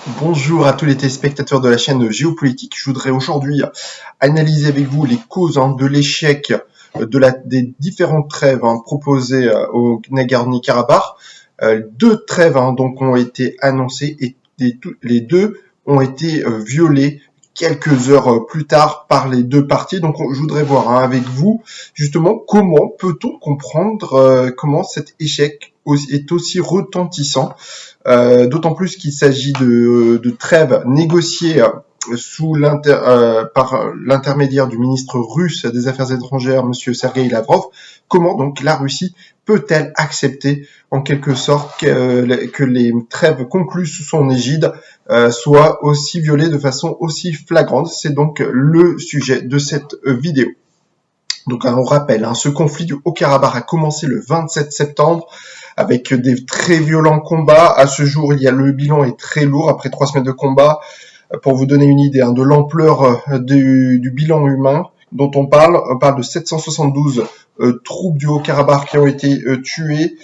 Bonjour à tous les téléspectateurs de la chaîne Géopolitique. Je voudrais aujourd'hui analyser avec vous les causes de l'échec des différentes trêves proposées au Nagorno-Karabakh. Deux trêves donc ont été annoncées et les deux ont été violées quelques heures plus tard par les deux parties. Donc je voudrais voir avec vous justement comment peut-on comprendre comment cet échec est aussi retentissant. D'autant plus qu'il s'agit de trêves négociées par l'intermédiaire du ministre russe des Affaires étrangères, Monsieur Sergueï Lavrov. Comment donc la Russie peut-elle accepter en quelque sorte que les trêves conclues sous son égide soient aussi violées de façon aussi flagrante? C'est donc le sujet de cette vidéo. Donc on rappelle, ce conflit du Haut-Karabakh a commencé le 27 septembre avec des très violents combats. À ce jour, le bilan est très lourd après 3 semaines de combat. Pour vous donner une idée de l'ampleur du bilan humain dont on parle de 772 troupes du Haut-Karabakh qui ont été tuées,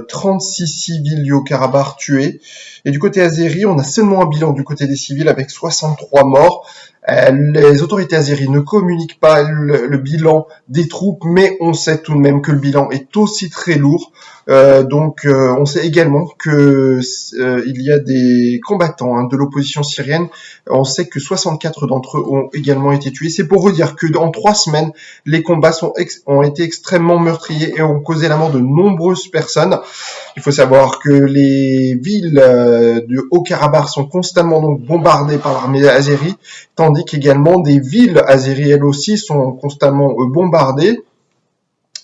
36 civils du Haut-Karabakh tués. Et du côté azéri, on a seulement un bilan du côté des civils avec 63 morts. Les autorités azéries ne communiquent pas le bilan des troupes, mais on sait tout de même que le bilan est aussi très lourd. On sait également que il y a des combattants de l'opposition syrienne. On sait que 64 d'entre eux ont également été tués. C'est pour vous dire que dans 3 semaines, les combats ont été extrêmement meurtriers et ont causé la mort de nombreuses personnes. Il faut savoir que les villes du Haut-Karabakh sont constamment donc bombardées par l'armée azérie, tandis qu'également des villes azéries elles aussi sont constamment bombardées.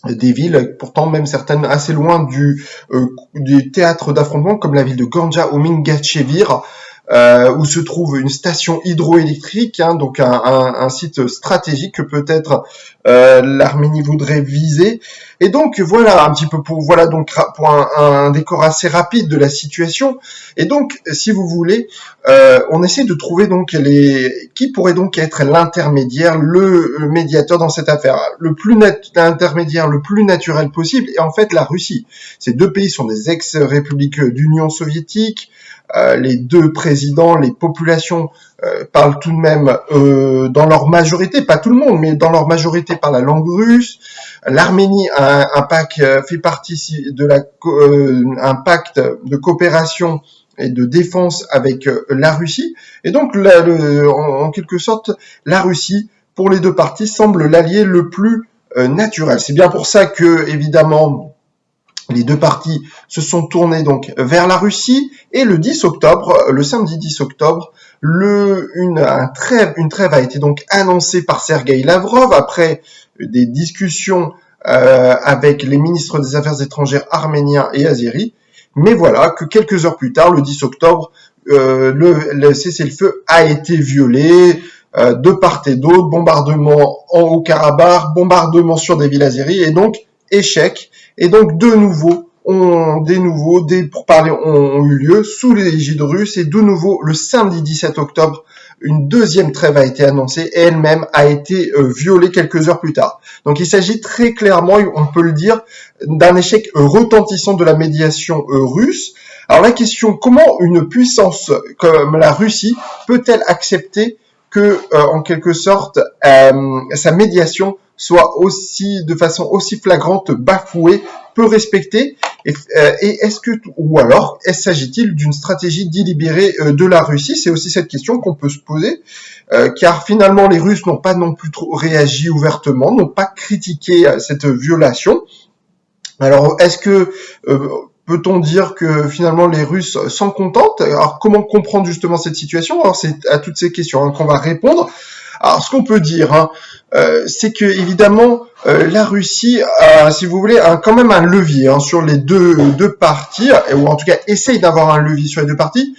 Des villes, pourtant même certaines assez loin du théâtre d'affrontement, comme la ville de Ganja ou Mingatchevir, où se trouve une station hydroélectrique, donc un site stratégique que peut-être l'Arménie voudrait viser. Et donc voilà un petit peu pour un décor assez rapide de la situation. Et donc si vous voulez, on essaie de trouver donc qui pourrait donc être l'intermédiaire, le médiateur dans cette affaire, l'intermédiaire le plus naturel possible. Et en fait la Russie. Ces deux pays sont des ex-républiques d'Union soviétique. Les deux présidents, les populations parlent tout de même dans leur majorité, pas tout le monde, mais dans leur majorité parlent la langue russe. L'Arménie fait partie de un pacte de coopération et de défense avec la Russie. Et donc, en quelque sorte, la Russie, pour les deux parties, semble l'allié le plus naturel. C'est bien pour ça que, évidemment, les deux parties se sont tournées donc vers la Russie et le samedi 10 octobre, une trêve a été donc annoncée par Sergueï Lavrov après des discussions avec les ministres des Affaires étrangères arméniens et azéris. Mais voilà que quelques heures plus tard, le 10 octobre, le cessez-le-feu a été violé de part et d'autre, bombardement en Haut-Karabakh, bombardement sur des villes azéries et donc échec. Et donc, des pourparlers ont eu lieu sous l'égide russe et de nouveau, le samedi 17 octobre, une deuxième trêve a été annoncée et elle-même a été violée quelques heures plus tard. Donc, il s'agit très clairement, on peut le dire, d'un échec retentissant de la médiation russe. Alors, la question, comment une puissance comme la Russie peut-elle accepter que, en quelque sorte, sa médiation soit de façon aussi flagrante bafouée, peu respectée, et s'agit-il d'une stratégie délibérée de la Russie? C'est aussi cette question qu'on peut se poser, car finalement les Russes n'ont pas non plus trop réagi ouvertement, n'ont pas critiqué cette violation. Alors est-ce que peut-on dire que finalement les Russes s'en contentent? Alors comment comprendre justement cette situation? Alors c'est à toutes ces questions qu'on va répondre. Alors ce qu'on peut dire, c'est que évidemment la Russie, si vous voulez, a quand même un levier sur les deux parties, ou en tout cas essaye d'avoir un levier sur les deux parties.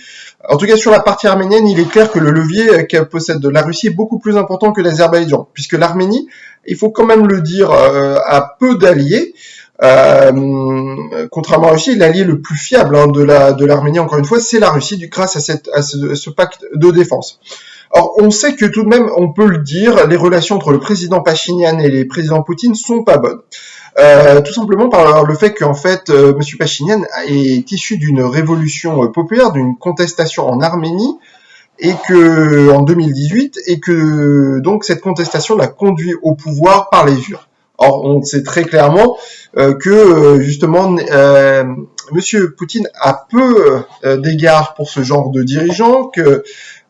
En tout cas sur la partie arménienne, il est clair que le levier qu'elle possède de la Russie est beaucoup plus important que l'Azerbaïdjan, puisque l'Arménie, il faut quand même le dire, a peu d'alliés. Contrairement à la Russie, l'allié le plus fiable de l'Arménie, encore une fois, c'est la Russie, grâce à ce pacte de défense. Or, on sait que tout de même, on peut le dire, les relations entre le président Pachinian et les présidents Poutine sont pas bonnes. tout simplement par le fait qu'en fait, Monsieur Pachinian est issu d'une révolution populaire, d'une contestation en Arménie, et que en 2018, et que donc cette contestation l'a conduit au pouvoir par les urnes. Or, on sait très clairement que justement Monsieur Poutine a peu d'égards pour ce genre de dirigeants, que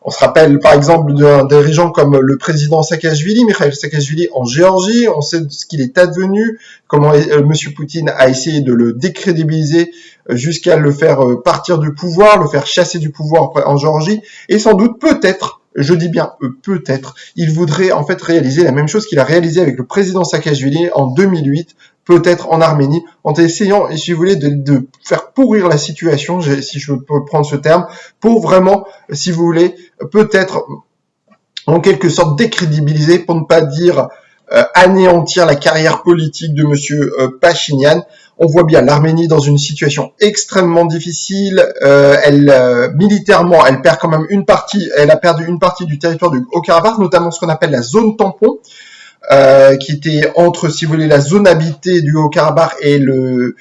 on se rappelle par exemple d'un dirigeant comme le président Saakashvili, Mikhail Saakashvili en Géorgie. On sait ce qu'il est advenu, comment Monsieur Poutine a essayé de le décrédibiliser jusqu'à le faire partir du pouvoir, le faire chasser du pouvoir en Géorgie, et sans doute peut-être, je dis bien peut-être, il voudrait en fait réaliser la même chose qu'il a réalisé avec le président Saakashvili en 2008, peut-être en Arménie, en essayant, si vous voulez, de faire pourrir la situation, si je peux prendre ce terme, pour vraiment, si vous voulez, peut-être en quelque sorte décrédibiliser, pour ne pas dire anéantir la carrière politique de Monsieur Pachinian. On voit bien l'Arménie dans une situation extrêmement difficile. Militairement, elle perd quand même elle a perdu une partie du territoire du Haut-Karabakh, notamment ce qu'on appelle la zone tampon, qui était entre, si vous voulez, la zone habitée du Haut-Karabakh et le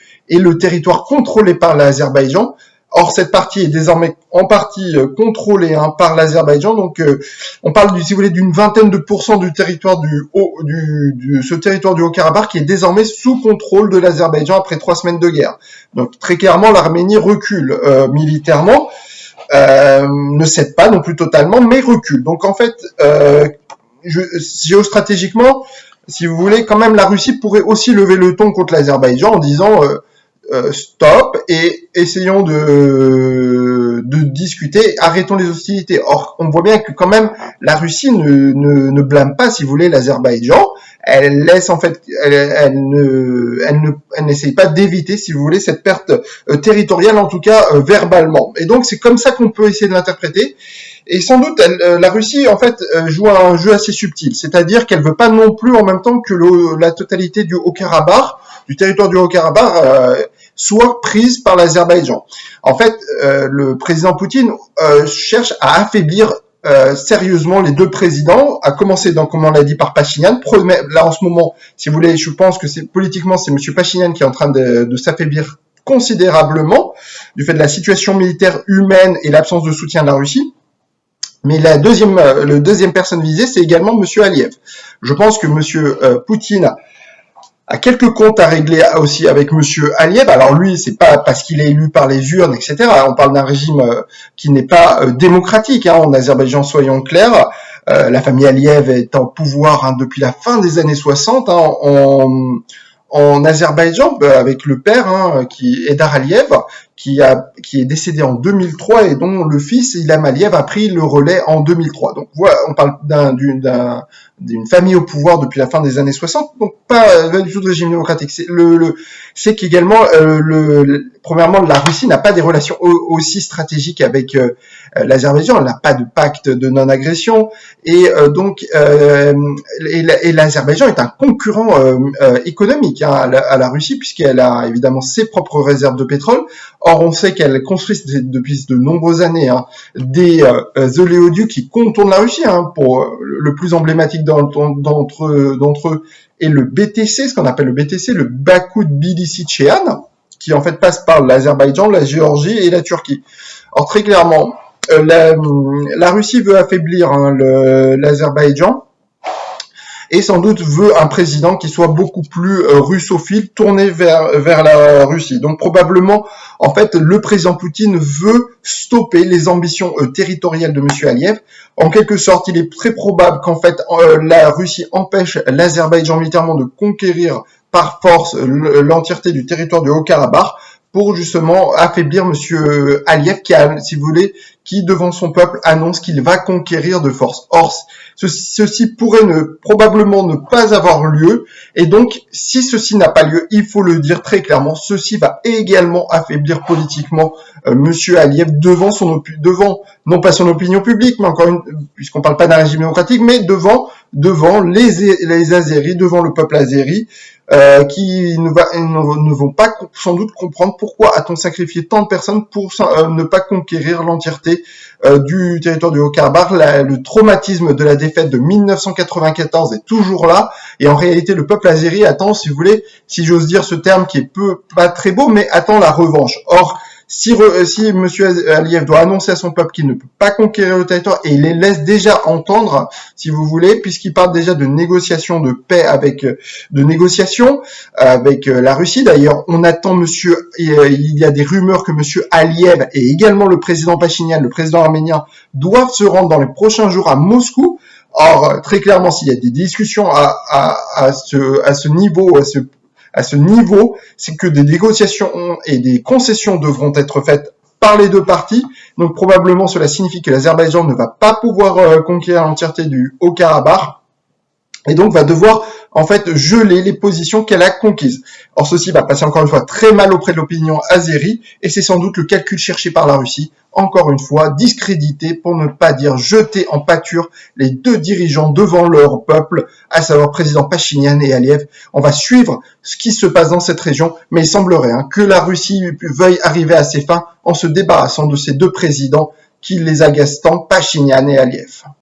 territoire contrôlé par l'Azerbaïdjan. Or, cette partie est désormais en partie contrôlée par l'Azerbaïdjan. Donc, on parle, si vous voulez, d'une vingtaine de pourcents du territoire ce territoire du Haut-Karabakh qui est désormais sous contrôle de l'Azerbaïdjan après 3 semaines de guerre. Donc, très clairement, l'Arménie recule militairement, ne cède pas non plus totalement, mais recule. Donc, en fait, géostratégiquement, si vous voulez, quand même, la Russie pourrait aussi lever le ton contre l'Azerbaïdjan en disant stop et essayons de discuter, arrêtons les hostilités. Or, on voit bien que quand même la Russie ne blâme pas, si vous voulez, l'Azerbaïdjan. Elle laisse en fait, elle n'essaye pas d'éviter, si vous voulez, cette perte territoriale, en tout cas verbalement. Et donc c'est comme ça qu'on peut essayer de l'interpréter. Et sans doute, la Russie, en fait, joue un jeu assez subtil. C'est-à-dire qu'elle veut pas non plus, en même temps que la totalité du Haut-Karabakh, du territoire du Haut-Karabakh, soit prise par l'Azerbaïdjan. En fait, le président Poutine cherche à affaiblir sérieusement les deux présidents, à commencer, donc, comme on l'a dit, par Pachinian. Là, en ce moment, si vous voulez, je pense que politiquement, c'est Monsieur Pachinian qui est en train de s'affaiblir considérablement, du fait de la situation militaire humaine et l'absence de soutien de la Russie. Mais le deuxième personne visée, c'est également Monsieur Aliyev. Je pense que Monsieur Poutine a quelques comptes à régler aussi avec Monsieur Aliyev. Alors lui, c'est pas parce qu'il est élu par les urnes, etc. On parle d'un régime qui n'est pas démocratique. En Azerbaïdjan, soyons clairs. La famille Aliyev est en pouvoir depuis la fin des années 60 en Azerbaïdjan, avec le père, qui Eldar Aliyev, qui est décédé en 2003 et dont le fils Ilham Aliyev a pris le relais en 2003. Donc voilà, on parle d'une famille au pouvoir depuis la fin des années 60, donc pas du tout de régime démocratique. C'est qu'également, premièrement, la Russie n'a pas des relations aussi stratégiques avec l'Azerbaïdjan. Elle n'a pas de pacte de non-agression, et donc l'Azerbaïdjan est un concurrent économique à la Russie, puisqu'elle a évidemment ses propres réserves de pétrole. Or, on sait qu'elle construit depuis de nombreuses années des oléoducs qui contournent la Russie. Pour le plus emblématique d'entre eux est le BTC, ce qu'on appelle le BTC, le Bakou-Tbilissi-Chéhan, qui en fait passe par l'Azerbaïdjan, la Géorgie et la Turquie. Or, très clairement, la Russie veut affaiblir l'Azerbaïdjan, et sans doute veut un président qui soit beaucoup plus russophile, tourné vers la Russie. Donc probablement, en fait, le président Poutine veut stopper les ambitions territoriales de Monsieur Aliyev. En quelque sorte, il est très probable qu'en fait, la Russie empêche l'Azerbaïdjan militairement de conquérir par force l'entièreté du territoire du Haut-Karabakh, pour justement affaiblir Monsieur Aliyev, qui devant son peuple annonce qu'il va conquérir de force. Or, ceci pourrait probablement ne pas avoir lieu, et donc si ceci n'a pas lieu, il faut le dire très clairement, ceci va également affaiblir politiquement Monsieur Aliyev devant non pas son opinion publique, mais puisqu'on parle pas d'un régime démocratique, mais devant devant les Azéris, devant le peuple azéri, qui ne vont pas sans doute comprendre pourquoi a-t-on sacrifié tant de personnes pour ne pas conquérir l'entièreté du territoire du Haut-Karabakh. Le traumatisme de la défaite de 1994 est toujours là, et en réalité le peuple azéri attend, si vous voulez, si j'ose dire ce terme qui est pas très beau, mais attend la revanche. Or, si M. Aliyev doit annoncer à son peuple qu'il ne peut pas conquérir le territoire, et il les laisse déjà entendre, si vous voulez, puisqu'il parle déjà de négociations de paix avec la Russie. D'ailleurs, on attend il y a des rumeurs que M. Aliyev et également le président Pachinian, le président arménien, doivent se rendre dans les prochains jours à Moscou. Or, très clairement, s'il y a des discussions à ce niveau, c'est que des négociations et des concessions devront être faites par les deux parties. Donc probablement cela signifie que l'Azerbaïdjan ne va pas pouvoir conquérir l'entièreté du Haut-Karabakh et donc va devoir en fait geler les positions qu'elle a conquises. Or ceci va passer encore une fois très mal auprès de l'opinion azérie, et c'est sans doute le calcul cherché par la Russie, encore une fois discréditer, pour ne pas dire jeter en pâture les deux dirigeants devant leur peuple, à savoir président Pachinian et Aliyev. On va suivre ce qui se passe dans cette région, mais il semblerait que la Russie veuille arriver à ses fins en se débarrassant de ces deux présidents qui les agacent tant, Pachinian et Aliyev.